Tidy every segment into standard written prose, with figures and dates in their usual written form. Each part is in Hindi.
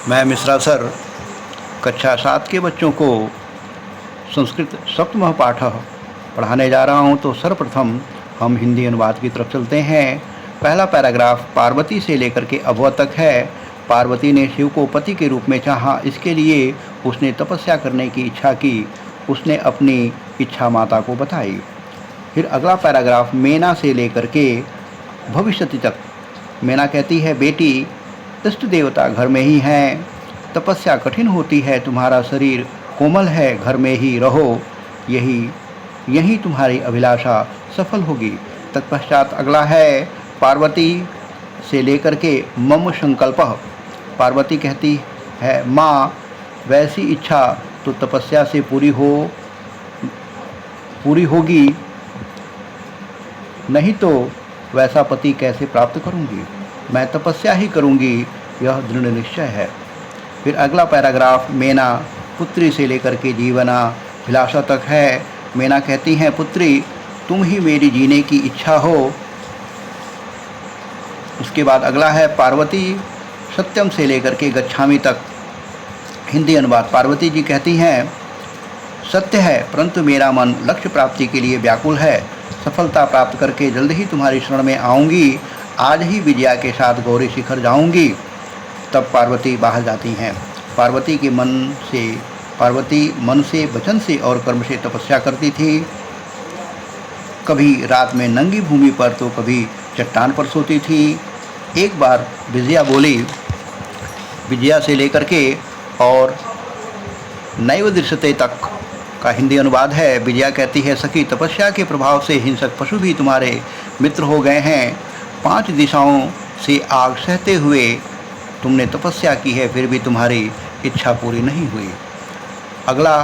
मैं मिश्रा सर कक्षा 7 के बच्चों को संस्कृत सप्तमः पाठः पढ़ाने जा रहा हूँ। तो सर्वप्रथम हम हिंदी अनुवाद की तरफ चलते हैं। पहला पैराग्राफ पार्वती से लेकर के अभव तक है। पार्वती ने शिव को पति के रूप में चाहा, इसके लिए उसने तपस्या करने की इच्छा की। उसने अपनी इच्छा माता को बताई। फिर अगला पैराग्राफ मेना से लेकर के भविष्यति तक। मेना कहती है, बेटी इष्ट देवता घर में ही हैं, तपस्या कठिन होती है, तुम्हारा शरीर कोमल है, घर में ही रहो, यही तुम्हारी अभिलाषा सफल होगी। तत्पश्चात अगला है पार्वती से लेकर के मम संकल्प। पार्वती कहती है, माँ वैसी इच्छा तो तपस्या से पूरी होगी, नहीं तो वैसा पति कैसे प्राप्त करूंगी। मैं तपस्या ही करूंगी, यह दृढ़ निश्चय है। फिर अगला पैराग्राफ मेना पुत्री से लेकर के जीवना अभिलाषा तक है। मेना कहती हैं, पुत्री तुम ही मेरी जीने की इच्छा हो। उसके बाद अगला है पार्वती सत्यम से लेकर के गच्छामी तक। हिंदी अनुवाद। पार्वती जी कहती हैं, सत्य है, परंतु मेरा मन लक्ष्य प्राप्ति के लिए व्याकुल है। सफलता प्राप्त करके जल्द ही तुम्हारी शरण में आऊँगी। आज ही विजया के साथ गौरी शिखर जाऊँगी। तब पार्वती बाहर जाती हैं। पार्वती मन से, वचन से और कर्म से तपस्या करती थी। कभी रात में नंगी भूमि पर तो कभी चट्टान पर सोती थी। एक बार विजया बोली, विजया से लेकर के और नैव दृश्यते तक का हिंदी अनुवाद है। विजया कहती है, सखी तपस्या के प्रभाव से हिंसक पशु भी तुम्हारे मित्र हो गए हैं। 5 दिशाओं से आग सहते हुए तुमने तपस्या की है, फिर भी तुम्हारी इच्छा पूरी नहीं हुई। अगला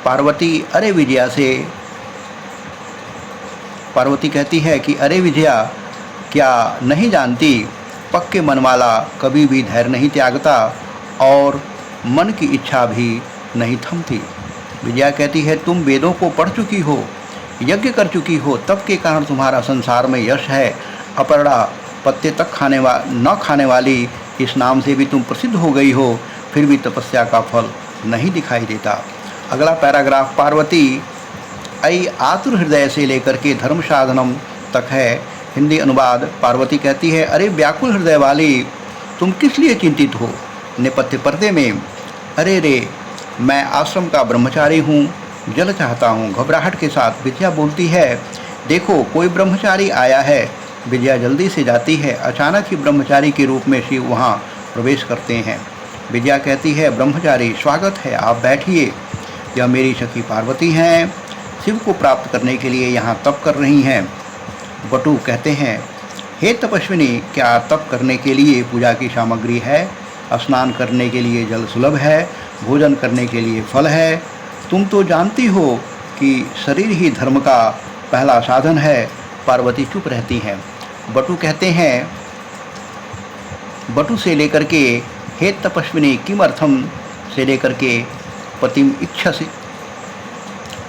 पार्वती अरे विजया से। पार्वती कहती है कि अरे विजया, क्या नहीं जानती, पक्के मन वाला कभी भी धैर्य नहीं त्यागता और मन की इच्छा भी नहीं थमती। विजया कहती है, तुम वेदों को पढ़ चुकी हो, यज्ञ कर चुकी हो, तब के कारण तुम्हारा संसार में यश है। अपर्णा पत्ते तक न खाने वाली इस नाम से भी तुम प्रसिद्ध हो गई हो, फिर भी तपस्या का फल नहीं दिखाई देता। अगला पैराग्राफ पार्वती आई आतुर हृदय से लेकर के धर्म साधनम तक है। हिंदी अनुवाद। पार्वती कहती है, अरे व्याकुल हृदय वाली, तुम किस लिए चिंतित हो। नेपथ्य पर्दे में, अरे रे मैं आश्रम का ब्रह्मचारी हूँ, जल चाहता हूँ। घबराहट के साथ विजया बोलती है, देखो कोई ब्रह्मचारी आया है। विजया जल्दी से जाती है। अचानक ही ब्रह्मचारी के रूप में शिव वहाँ प्रवेश करते हैं। विजया कहती है, ब्रह्मचारी स्वागत है, आप बैठिए। यह मेरी सखी पार्वती हैं, शिव को प्राप्त करने के लिए यहाँ तप कर रही हैं। बटू कहते हैं, हे तपस्विनी, क्या तप करने के लिए पूजा की सामग्री है, स्नान करने के लिए जल सुलभ है, भोजन करने के लिए फल है। तुम तो जानती हो कि शरीर ही धर्म का पहला साधन है। पार्वती चुप रहती हैं। बटू कहते हैं, बटू से लेकर के हे तपस्विनी किमर्थम से लेकर के पतिम इच्छसि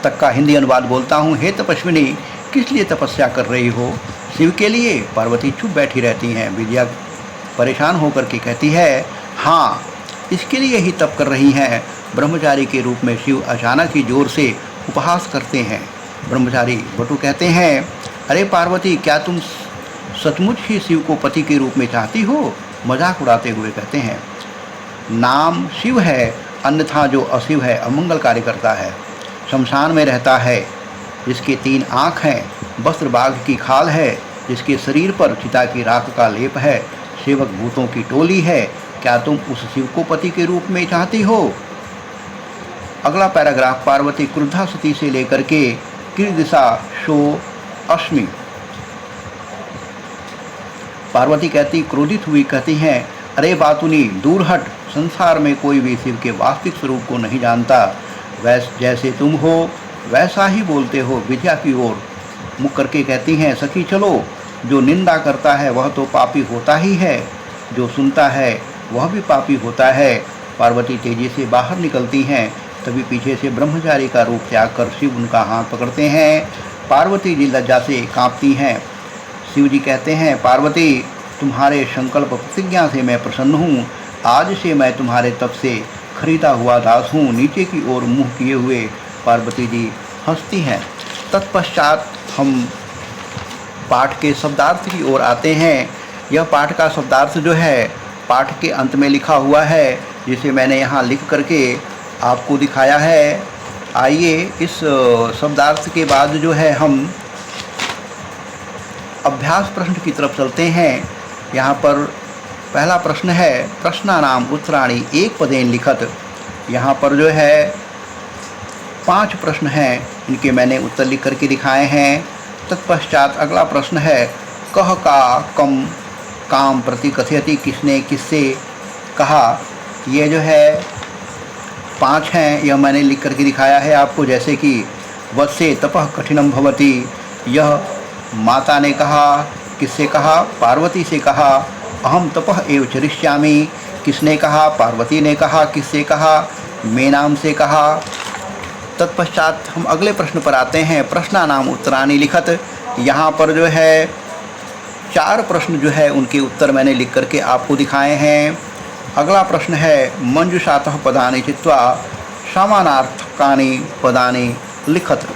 तक का हिंदी अनुवाद बोलता हूँ। हे तपस्विनी, किस लिए तपस्या कर रही हो, शिव के लिए। पार्वती चुप बैठी रहती हैं। विजया परेशान होकर के कहती है, हाँ इसके लिए ही तप कर रही हैं। ब्रह्मचारी के रूप में शिव अचानक ही जोर से उपहास करते हैं। ब्रह्मचारी। बटू कहते हैं, अरे पार्वती, क्या तुम सचमुच ही शिव को पति के रूप में चाहती हो। मजाक उड़ाते हुए कहते हैं, नाम शिव है, अन्यथा जो अशिव है अमंगलकारी करता है। शमशान में रहता है, जिसके 3 आँख हैं, वस्त्र बाघ की खाल है, जिसके शरीर पर चिता की राख का लेप है, सेवक भूतों की टोली है। क्या तुम उस शिव को पति के रूप में चाहती हो। अगला पैराग्राफ पार्वती क्रुद्धा सती से लेकर के किरदिशा शो अश्मि। पार्वती क्रोधित हुई कहती हैं, अरे बातुनी दूर हट, संसार में कोई भी शिव के वास्तविक स्वरूप को नहीं जानता। जैसे तुम हो वैसा ही बोलते हो। विजया की ओर मुख करके कहती हैं, सखी चलो, जो निंदा करता है वह तो पापी होता ही है, जो सुनता है वह भी पापी होता है। पार्वती तेजी से बाहर निकलती हैं। तभी पीछे से ब्रह्मचारी का रूप त्याग कर शिव उनका हाथ पकड़ते हैं। पार्वती जी लज्जा से कांपती हैं। शिव जी कहते हैं, पार्वती तुम्हारे संकल्प प्रतिज्ञा से मैं प्रसन्न हूँ। आज से मैं तुम्हारे तप से खरीदा हुआ दास हूँ। नीचे की ओर मुँह किए हुए पार्वती जी हंसती हैं। तत्पश्चात हम पाठ के शब्दार्थ की ओर आते हैं। यह पाठ का शब्दार्थ जो है पाठ के अंत में लिखा हुआ है, जिसे मैंने यहाँ लिख करके आपको दिखाया है। आइए इस शब्दार्थ के बाद जो है हम अभ्यास प्रश्न की तरफ चलते हैं। यहाँ पर पहला प्रश्न है, प्रश्नानाम उत्तराणि एक पदेन लिखत। यहाँ पर जो है 5 प्रश्न हैं, इनके मैंने उत्तर लिख करके दिखाए हैं। तत्पश्चात अगला प्रश्न है, कह का कम काम प्रति कथयति, किसने किससे कहा। ये जो है 5 हैं, यह मैंने लिख करके दिखाया है आपको। जैसे कि वत्से तपः कठिनम भवति, यह माता ने कहा। किससे कहा? पार्वती से कहा। अहम तपः एव चरिष्यामि, किसने कहा? पार्वती ने कहा। किससे कहा? मेनाम से कहा। तत्पश्चात हम अगले प्रश्न पर आते हैं, प्रश्नानाम उत्तराणि लिखत। यहाँ पर जो है 4 प्रश्न जो है उनके उत्तर मैंने लिख करके आपको दिखाए हैं। अगला प्रश्न है, मंजुषातः पदानि चित्वा समानार्थकानि पदानि लिखत।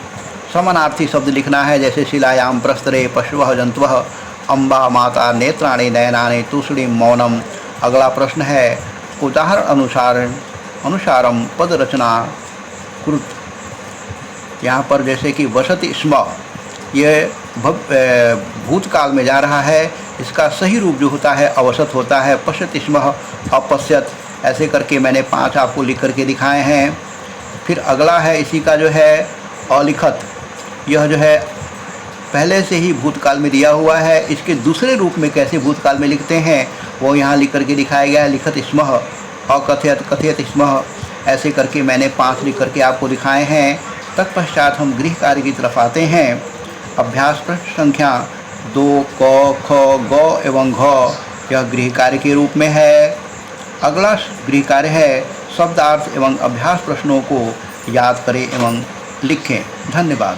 समानार्थी शब्द लिखना है, जैसे शिलायाम प्रस्तरे पशवः जंतवः, अम्बा माता नेत्राणि नयनानि तूष्णीं मौनम। अगला प्रश्न है, उदाहरण अनुसारम पद रचना कुरुत। यहाँ पर जैसे कि वसति स्म, ये भूतकाल में जा रहा है, इसका सही रूप जो होता है अवसत होता है। पश्यति स्म अपश्यत, ऐसे करके मैंने 5 आपको लिख करके दिखाए हैं। फिर अगला है इसी का जो है अलिखत। यह जो है पहले से ही भूतकाल में दिया हुआ है, इसके दूसरे रूप में कैसे भूतकाल में लिखते हैं वो यहाँ लिख करके दिखाया गया है। लिखत स्मः, अकथयत कथयत स्मः, ऐसे करके मैंने 5 लिख करके आपको दिखाए हैं। तत्पश्चात हम गृह कार्य की तरफ आते हैं। अभ्यास प्रश्न संख्या 2 क ख ग एवं घ, यह गृह कार्य के रूप में है। अगला गृह कार्य है, शब्दार्थ एवं अभ्यास प्रश्नों को याद करें एवं लिखें। धन्यवाद।